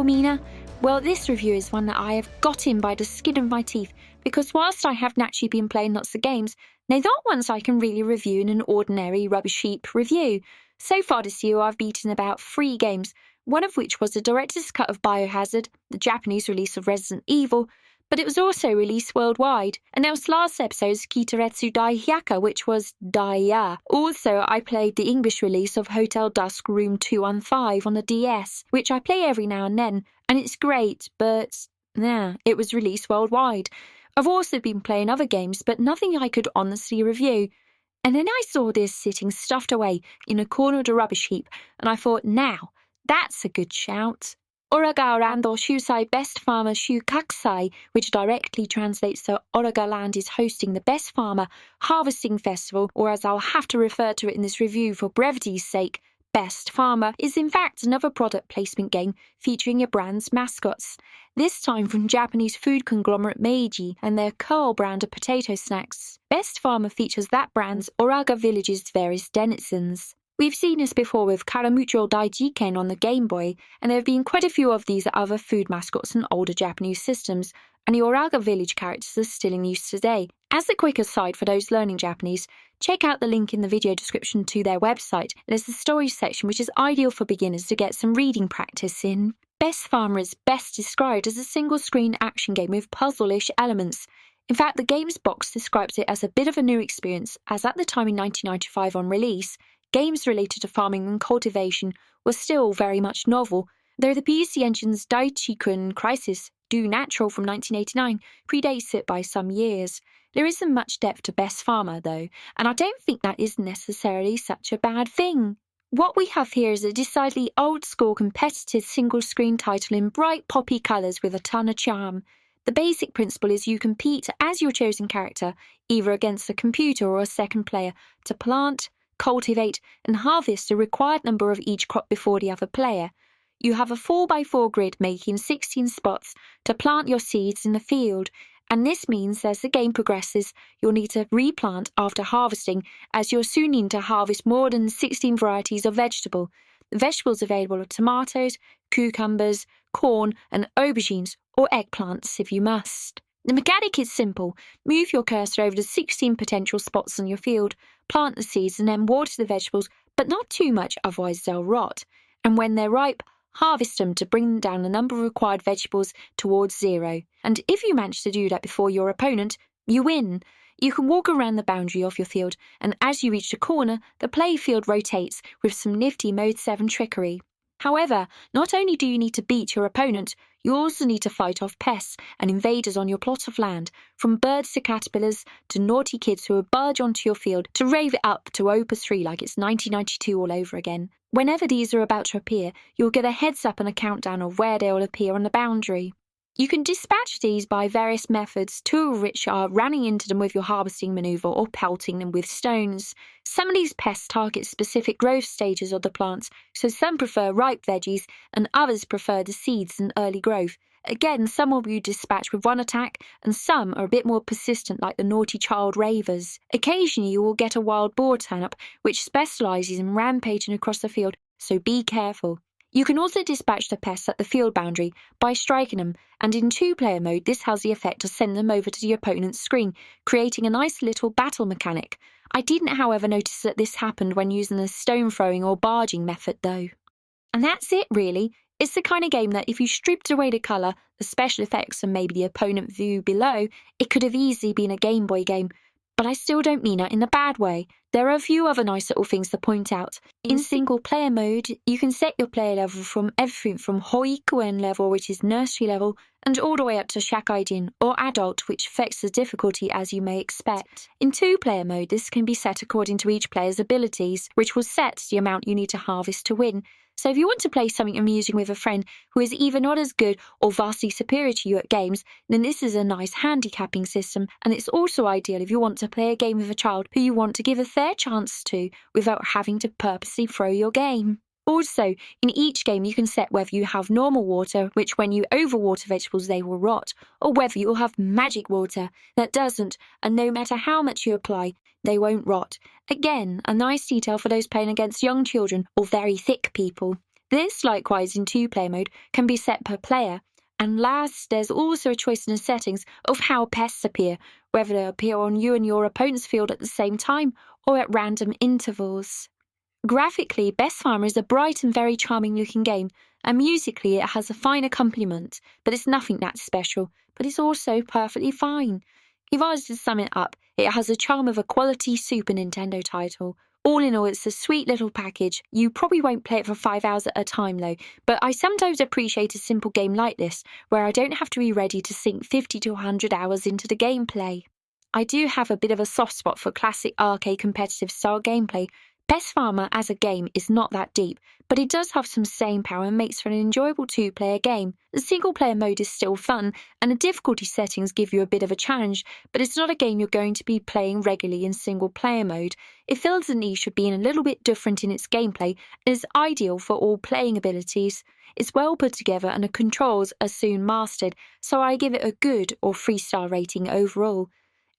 for, Mina? Well, this review is one that I have got in by the skin of my teeth, because whilst I have naturally been playing lots of games, they're not ones I can really review in an ordinary Rubbish Heap review. So far this year I've beaten about 3 games, one of which was a director's cut of Biohazard, the Japanese release of Resident Evil, but it was also released worldwide. And there was last episode's Kitaretsu Dai Hyaka, which was Daiya. Also, I played the English release of Hotel Dusk Room 215 on the DS, which I play every now and then, and it's great, but it was released worldwide. I've also been playing other games, but nothing I could honestly review. And then I saw this sitting stuffed away in a corner of the rubbish heap, and I thought, now, that's a good shout. Oraga Land Shusai Best Farmer Shuukakusai, which directly translates to Oraga Land is hosting the Best Farmer Harvesting Festival, or as I'll have to refer to it in this review for brevity's sake, Best Farmer, is in fact another product placement game featuring your brand's mascots, this time from Japanese food conglomerate Meiji and their Curl brand of potato snacks. Best Farmer features that brand's Oraga Village's various denizens. We've seen this before with Karamucho Daijiken on the Game Boy, and there have been quite a few of these other food mascots on older Japanese systems, and the Oraga Village characters are still in use today. As a quick aside for those learning Japanese, check out the link in the video description to their website. There's the stories section, which is ideal for beginners to get some reading practice in. Best Farmer is best described as a single-screen action game with puzzle-ish elements. In fact, the game's box describes it as a bit of a new experience, as at the time in 1995 on release, games related to farming and cultivation were still very much novel, though the PC Engine's Daichi-kun Crisis, Do Natural from 1989, predates it by some years. There isn't much depth to Best Farmer, though, and I don't think that is necessarily such a bad thing. What we have here is a decidedly old-school competitive single-screen title in bright poppy colours with a ton of charm. The basic principle is you compete as your chosen character, either against a computer or a second player, to plant, cultivate, and harvest a required number of each crop before the other player. You have a 4x4 grid making 16 spots to plant your seeds in the field, and this means as the game progresses, you'll need to replant after harvesting, as you'll soon need to harvest more than 16 varieties of vegetable. The vegetables available are tomatoes, cucumbers, corn, and aubergines, or eggplants if you must. The mechanic is simple. Move your cursor over the 16 potential spots on your field, plant the seeds, and then water the vegetables, but not too much, otherwise they'll rot. And when they're ripe, harvest them to bring down the number of required vegetables towards 0. And if you manage to do that before your opponent, you win. You can walk around the boundary of your field, and as you reach the corner, the play field rotates with some nifty Mode 7 trickery. However, not only do you need to beat your opponent, you also need to fight off pests and invaders on your plot of land, from birds to caterpillars to naughty kids who will barge onto your field to rave it up to Opus 3 like it's 1992 all over again. Whenever these are about to appear, you'll get a heads up and a countdown of where they will appear on the boundary. You can dispatch these by various methods, 2 of which are running into them with your harvesting maneuver or pelting them with stones. Some of these pests target specific growth stages of the plants, so some prefer ripe veggies and others prefer the seeds and early growth. Again, some will be dispatched with one attack, and some are a bit more persistent like the naughty child ravers. Occasionally you will get a wild boar turn up, which specialises in rampaging across the field, so be careful. You can also dispatch the pests at the field boundary by striking them, and in 2-player mode this has the effect to send them over to the opponent's screen, creating a nice little battle mechanic. I didn't, however, notice that this happened when using the stone throwing or barging method though. And that's it really. It's the kind of game that if you stripped away the colour, the special effects and maybe the opponent view below, it could have easily been a Game Boy game. But I still don't mean that in a bad way. There are a few other nice little things to point out. In single-player mode, you can set your player level from everything from Hoikuen level, which is nursery level, and all the way up to Shakaijin, or adult, which affects the difficulty as you may expect. In 2-player mode, this can be set according to each player's abilities, which will set the amount you need to harvest to win. So if you want to play something amusing with a friend who is either not as good or vastly superior to you at games, then this is a nice handicapping system, and it's also ideal if you want to play a game with a child who you want to give a fair chance to without having to purposely throw your game. Also, in each game you can set whether you have normal water, which when you overwater vegetables they will rot, or whether you'll have magic water that doesn't, and no matter how much you apply, they won't rot. Again, a nice detail for those playing against young children or very thick people. This, likewise in 2-player mode, can be set per player. And last, there's also a choice in the settings of how pests appear, whether they appear on you and your opponent's field at the same time or at random intervals. Graphically, Best Farmer is a bright and very charming looking game, and musically it has a fine accompaniment, but it's nothing that special, but it's also perfectly fine. If I was to sum it up, it has the charm of a quality Super Nintendo title. All in all, it's a sweet little package. You probably won't play it for 5 hours at a time though, but I sometimes appreciate a simple game like this, where I don't have to be ready to sink 50 to 100 hours into the gameplay. I do have a bit of a soft spot for classic arcade competitive style gameplay. Best Farmer as a game is not that deep, but it does have some staying power and makes for an enjoyable 2-player game. The single-player mode is still fun, and the difficulty settings give you a bit of a challenge, but it's not a game you're going to be playing regularly in single-player mode. It fills a niche of being a little bit different in its gameplay and is ideal for all playing abilities. It's well put together and the controls are soon mastered, so I give it a good or 3-star rating overall.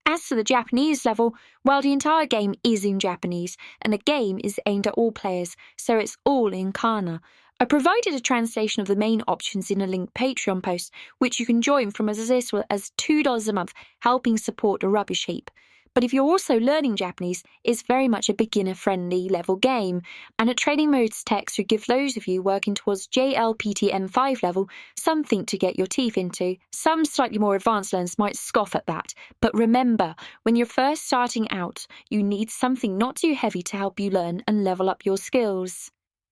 As for the Japanese level, well, the entire game is in Japanese, and the game is aimed at all players, so it's all in kana. I provided a translation of the main options in a linked Patreon post, which you can join from as little as $2 a month, helping support the Rubbish Heap. But if you're also learning Japanese, it's very much a beginner-friendly level game, and a training modes text should give those of you working towards JLPTM5 level something to get your teeth into. Some slightly more advanced learners might scoff at that, but remember, when you're first starting out, you need something not too heavy to help you learn and level up your skills.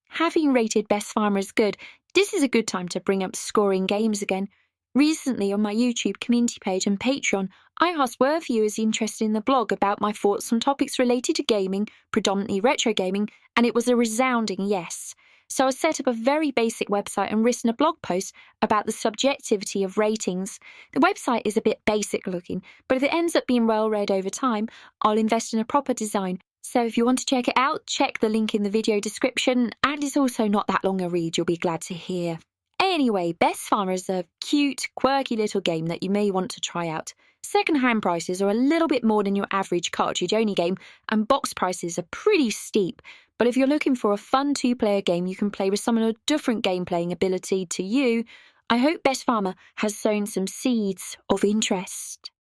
Having rated Best Farmer as good, this is a good time to bring up scoring games again. Recently on my YouTube community page and Patreon, I asked were viewers interested in the blog about my thoughts on topics related to gaming, predominantly retro gaming, and it was a resounding yes. So I set up a very basic website and written a blog post about the subjectivity of ratings. The website is a bit basic looking, but if it ends up being well read over time, I'll invest in a proper design. So if you want to check it out, check the link in the video description, and it's also not that long a read, you'll be glad to hear. Anyway, Best Farmer is a cute, quirky little game that you may want to try out. Second-hand prices are a little bit more than your average cartridge-only game, and box prices are pretty steep. But if you're looking for a fun 2-player game you can play with someone with a different game-playing ability to you, I hope Best Farmer has sown some seeds of interest.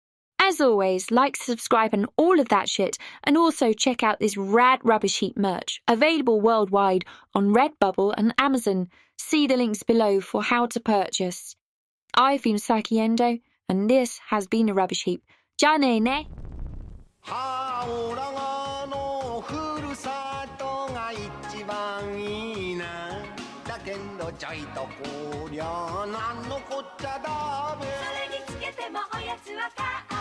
As always, like, subscribe and all of that shit, and also check out this rad Rubbish Heap merch, available worldwide on Redbubble and Amazon. See the links below for how to purchase. I've been Saki Endo, and this has been a Rubbish Heap. じゃあねーね。はあ、オラがのふるさとが一番いいな。だけどちょいとこりゃなんのこっちゃだべ。それにつけてもおやつは買う。